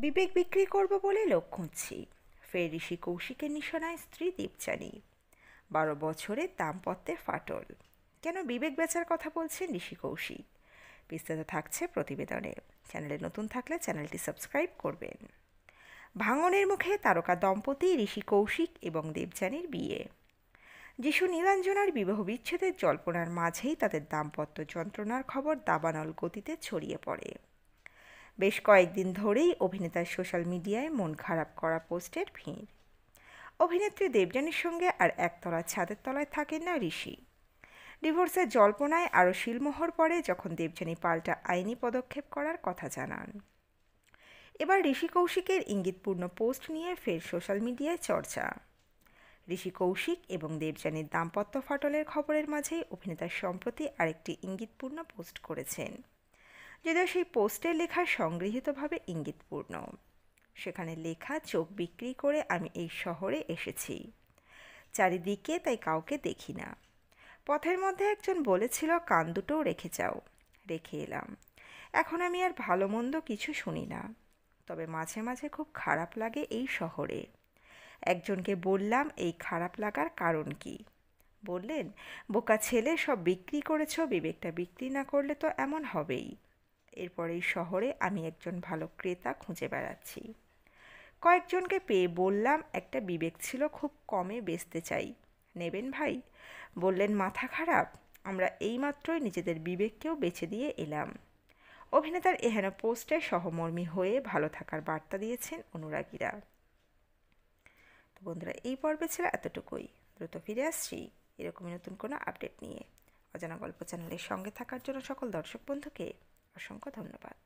বিবেক বিক্রি করব বলে লোক খুঁজছি। ফের ঋষি কৌশিকের নিশানায় স্ত্রী দীপচানী। 12 বছরের দাম্পত্যে ফাটল। কেন বিবেক বেচার কথা বলছেন ঋষি কৌশিক? বিস্তারিত থাকছে প্রতিবেদনে। চ্যানেলে নতুন থাকলে চ্যানেলটি সাবস্ক্রাইব করবেন। ভাঙনের মুখে তারকা দম্পতি ঋষি কৌশিক এবং দেবযানীর বিয়ে। যিশু নীলাঞ্জনার বিবাহ বিচ্ছেদের জল্পনার মাঝেই তাদের দাম্পত্য যন্ত্রণার খবর দাবানল গতিতে ছড়িয়ে পড়ে। বেশ কয়েকদিন ধরেই অভিনেতার সোশ্যাল মিডিয়ায় মন খারাপ করা পোস্টের ভিড়। অভিনেত্রী দেবযানীর সঙ্গে আর একতলা ছাদের তলায় থাকেন না ঋষি। ডিভোর্সের জল্পনায় আরও শিলমোহর পড়ে যখন দেবযানী পাল্টা আইনি পদক্ষেপ করার কথা জানান। এবার ঋষি কৌশিকের ইঙ্গিতপূর্ণ পোস্ট নিয়ে ফের সোশ্যাল মিডিয়ায় চর্চা। ঋষি কৌশিক এবং দেবযানীর দাম্পত্য ফাটলের খবরের মাঝেই অভিনেতা সম্প্রতি আরেকটি ইঙ্গিতপূর্ণ পোস্ট করেছেন, যদিও সেই পোস্টের লেখা সংগৃহীতভাবে ইঙ্গিতপূর্ণ। সেখানে লেখা, চোখ বিক্রি করে আমি এই শহরে এসেছি, চারিদিকে তাই কাউকে দেখি না। পথের মধ্যে একজন বলেছিল কান দুটোও রেখে যাও, রেখে এলাম। এখন আমি আর ভালো মন্দ কিছু শুনি না, তবে মাঝে মাঝে খুব খারাপ লাগে এই শহরে। একজনকে বললাম এই খারাপ লাগার কারণ কি। বললেন, বোকা ছেলে, সব বিক্রি করেছ, বিবেকটা বিক্রি না করলে তো এমন হবেই। এরপর এই শহরে আমি একজন ভালো ক্রেতা খুঁজে বেড়াচ্ছি। কয়েকজনকে পেয়ে বললাম একটা বিবেক ছিল, খুব কমে বেচতে চাই, নেবেন ভাই? বললেন মাথা খারাপ, আমরা এইমাত্রই নিজেদের বিবেককেও বেচে দিয়ে এলাম। অভিনেতার এহেন পোস্টে সহমর্মী হয়ে ভালো থাকার বার্তা দিয়েছেন অনুরাগীরা। তো বন্ধুরা, এই পর্বে ছিল এতটুকুই। দ্রুত ফিরে আসছি এরকমই নতুন কোনো আপডেট নিয়ে। অজানা গল্প চ্যানেলের সঙ্গে থাকার জন্য সকল দর্শক বন্ধুকে অসংখ্য ধন্যবাদ।